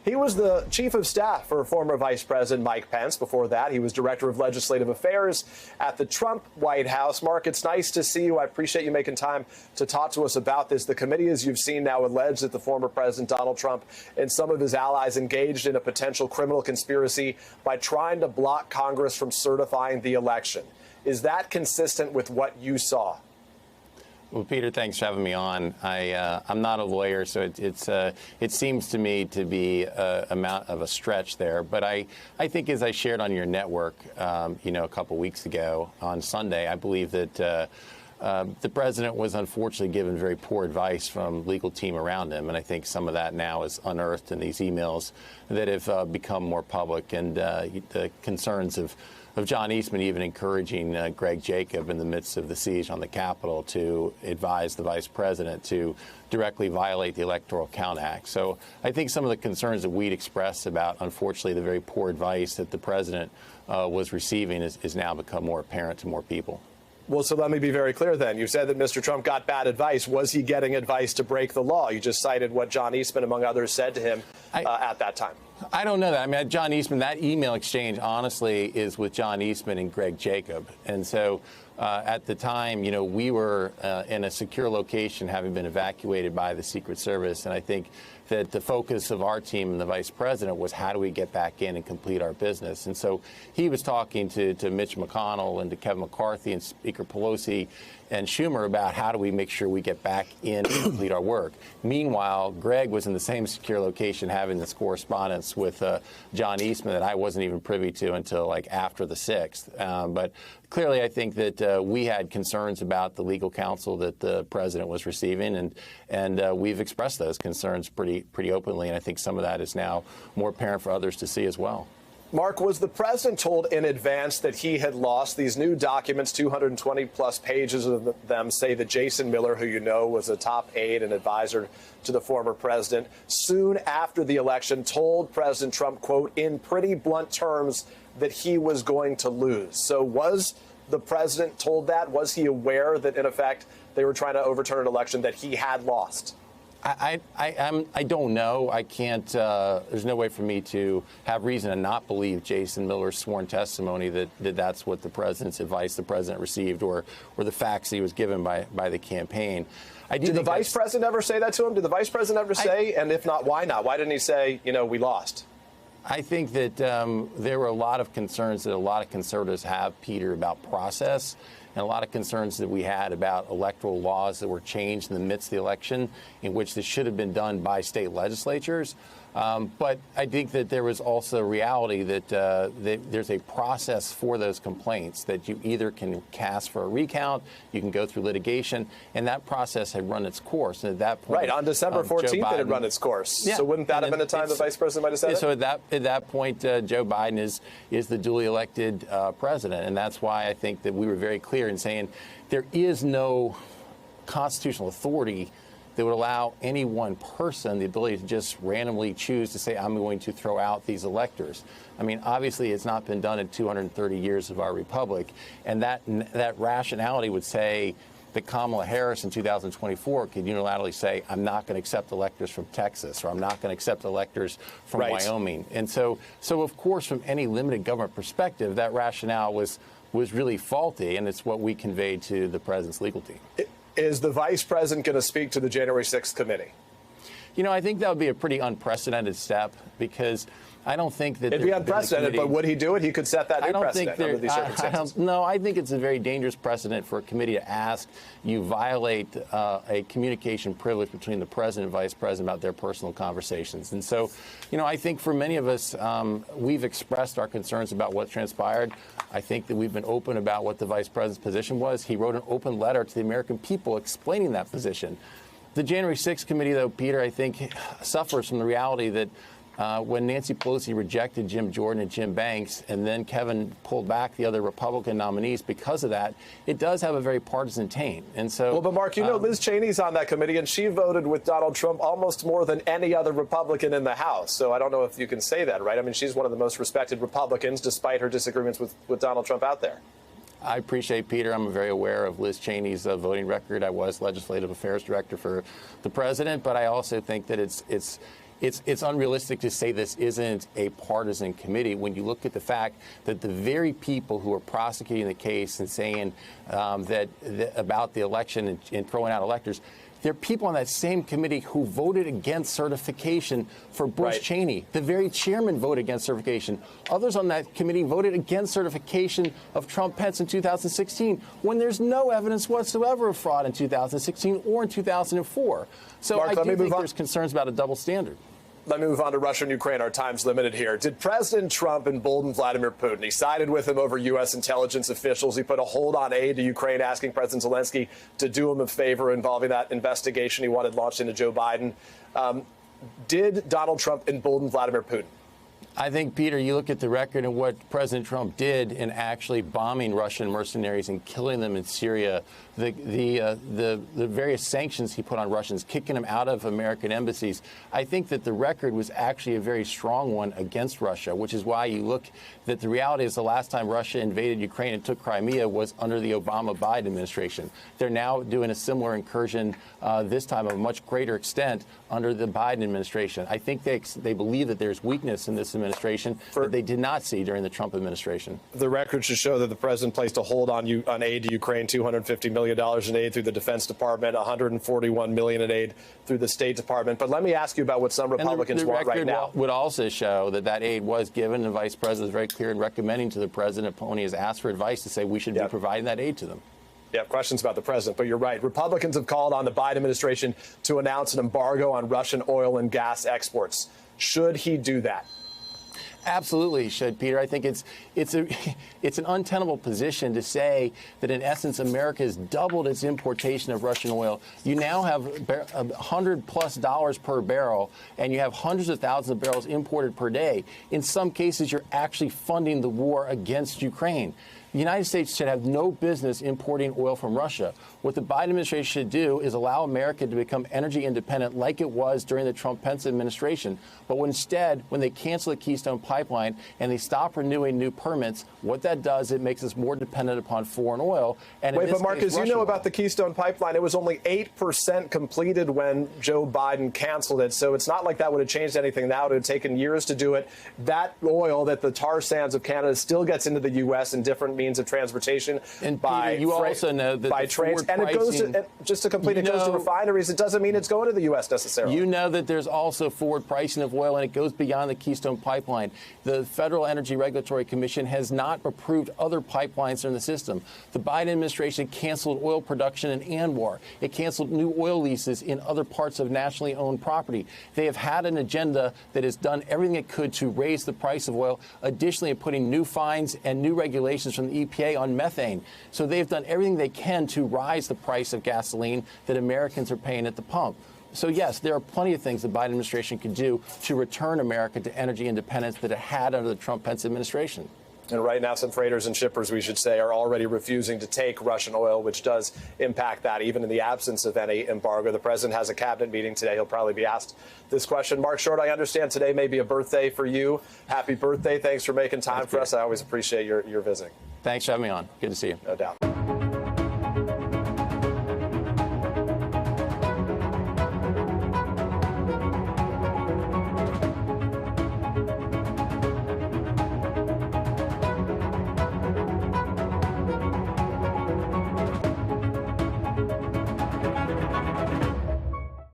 He was the chief of staff for former Vice President Mike Pence. Before that, he was director of legislative affairs at the Trump White House. Mark, it's nice to see you. I appreciate you making time to talk to us about this. The committee, as you've seen now, alleged that the former President Donald Trump and some of his allies engaged in a potential criminal conspiracy by trying to block Congress from certifying the election. Is that consistent with what you saw? Well, Peter, thanks for having me on. I'm not a lawyer, so it seems to me to be amount of a stretch there. But I think, as I shared on your network, a couple weeks ago on Sunday, I believe that the president was unfortunately given very poor advice from legal team around him, and I think some of that now is unearthed in these emails that have become more public, and the concerns of John Eastman even encouraging Greg Jacob in the midst of the siege on the Capitol to advise the vice president to directly violate the Electoral Count Act. So I think some of the concerns that we'd expressed about, unfortunately, the very poor advice that the president was receiving is now become more apparent to more people. Well, so let me be very clear then. You said that Mr. Trump got bad advice. Was he getting advice to break the law? You just cited what John Eastman, among others, said to him at that time. I don't know that. I mean, John Eastman, that email exchange, honestly, is with John Eastman and Greg Jacob. And so at the time, we were in a secure location, having been evacuated by the Secret Service. And I think that the focus of our team and the vice president was how do we get back in and complete our business. And so he was talking to Mitch McConnell and to Kevin McCarthy and Speaker Pelosi and Schumer about how do we make sure we get back in and complete our work. Meanwhile, Greg was in the same secure location having this correspondence with John Eastman that I wasn't even privy to until like after the 6th. But clearly, I think that we had concerns about the legal counsel that the president was receiving, and we've expressed those concerns pretty openly, and I think some of that is now more apparent for others to see as well. Mark, was the president told in advance that he had lost? These new documents, 220-plus pages of them, say that Jason Miller, who you know was a top aide and advisor to the former president, soon after the election told President Trump, quote, in pretty blunt terms, that he was going to lose. So was the president told that? Was he aware that, in effect, they were trying to overturn an election that he had lost? I don't know. I can't. There's no way for me to have reason to not believe Jason Miller's sworn testimony that that's what the president's advice the president received, or the facts he was given by the campaign. Did the vice president ever say that to him? Did the vice president ever say? And if not, why not? Why didn't he say, we lost? I think that there were a lot of concerns that a lot of conservatives have, Peter, about process, and a lot of concerns that we had about electoral laws that were changed in the midst of the election, in which this should have been done by state legislatures. But I think that there was also a reality that there's a process for those complaints, that you either can cast for a recount, you can go through litigation, and that process had run its course. And at that point, right, on December 14th, it had run its course. Yeah. So wouldn't that have been a time the vice president might have said it? So at that point, Joe Biden is the duly elected president. And that's why I think that we were very clear in saying there is no constitutional authority that would allow any one person the ability to just randomly choose to say, I'm going to throw out these electors. I mean, obviously, it's not been done in 230 years of our republic. And that rationality would say that Kamala Harris in 2024 could unilaterally say, I'm not going to accept electors from Texas, or I'm not going to accept electors from Wyoming. And so of course, from any limited government perspective, that rationale was really faulty, and it's what we conveyed to the president's legal team. Is the vice president going to speak to the January 6th committee? I think that would be a pretty unprecedented step, because I don't think that it'd be unprecedented, but would he do it? He could set that new precedent under these circumstances. No, I think it's a very dangerous precedent for a committee to ask you violate a communication privilege between the president and vice president about their personal conversations. And so, I think for many of us, we've expressed our concerns about what transpired. I think that we've been open about what the vice president's position was. He wrote an open letter to the American people explaining that position. The January 6th committee, though, Peter, I think suffers from the reality that when Nancy Pelosi rejected Jim Jordan and Jim Banks, and then Kevin pulled back the other Republican nominees because of that, it does have a very partisan taint. And so, well, but Mark, Liz Cheney's on that committee, and she voted with Donald Trump almost more than any other Republican in the House. So I don't know if you can say that, right? I mean, she's one of the most respected Republicans, despite her disagreements with Donald Trump out there. I appreciate, Peter. I'm very aware of Liz Cheney's voting record. I was legislative affairs director for the president, but I also think that it's it's unrealistic to say this isn't a partisan committee when you look at the fact that the very people who are prosecuting the case and saying about the election and throwing out electors, there are people on that same committee who voted against certification for Bush Cheney. The very chairman voted against certification. Others on that committee voted against certification of Trump Pence in 2016 when there's no evidence whatsoever of fraud in 2016 or in 2004. So Mark, I do think there's concerns about a double standard. Let me move on to Russia and Ukraine. Our time's limited here. Did President Trump embolden Vladimir Putin? He sided with him over U.S. intelligence officials. He put a hold on aid to Ukraine, asking President Zelensky to do him a favor involving that investigation he wanted launched into Joe Biden. Did Donald Trump embolden Vladimir Putin? I think, Peter, you look at the record of what President Trump did in actually bombing Russian mercenaries and killing them in Syria, the various sanctions he put on Russians, kicking them out of American embassies. I think that the record was actually a very strong one against Russia, which is why you look that the reality is the last time Russia invaded Ukraine and took Crimea was under the Obama-Biden administration. They're now doing a similar incursion, this time of a much greater extent, under the Biden administration. I think they believe that there's weakness in this administration that they did not see during the Trump administration. The record should show that the president placed a hold on aid to Ukraine, $250 million in aid through the Defense Department, $141 million in aid through the State Department. But let me ask you about what some Republicans want right now. The record would also show that aid was given. The vice president is very clear in recommending to the president, when he has asked for advice, to say we should be providing that aid to them. Yeah, questions about the president, but you're right. Republicans have called on the Biden administration to announce an embargo on Russian oil and gas exports. Should he do that? Absolutely should, Peter. I think it's an untenable position to say that, in essence, America has doubled its importation of Russian oil. You now have $100+ per barrel, and you have hundreds of thousands of barrels imported per day. In some cases, you're actually funding the war against Ukraine. The United States should have no business importing oil from Russia. What the Biden administration should do is allow America to become energy independent like it was during the Trump-Pence administration. But instead, when they cancel the Keystone Pipeline and they stop renewing new permits, what that does, it makes us more dependent upon foreign oil. And wait, but Marcus, you know about the Keystone Pipeline. It was only 8% completed when Joe Biden canceled it. So it's not like that would have changed anything now. It would have taken years to do it. That oil that the tar sands of Canada still gets into the U.S. in different means of transportation. And Peter, you also know that by trains, and it goes to, just to complete, it goes to refineries. It doesn't mean it's going to the U.S. necessarily. You know that there's also forward pricing of oil, and it goes beyond the Keystone Pipeline. The Federal Energy Regulatory Commission has not approved other pipelines in the system. The Biden administration canceled oil production in ANWR. It canceled new oil leases in other parts of nationally owned property. They have had an agenda that has done everything it could to raise the price of oil, additionally putting new fines and new regulations from the EPA on methane. So they've done everything they can to rise the price of gasoline that Americans are paying at the pump. So, yes, there are plenty of things the Biden administration could do to return America to energy independence that it had under the Trump-Pence administration. And right now, some freighters and shippers, we should say, are already refusing to take Russian oil, which does impact that, even in the absence of any embargo. The president has a cabinet meeting today. He'll probably be asked this question. Mark Short, I understand today may be a birthday for you. Happy birthday. Thanks for making time for us. I always appreciate your visiting. Thanks for having me on. Good to see you. No doubt.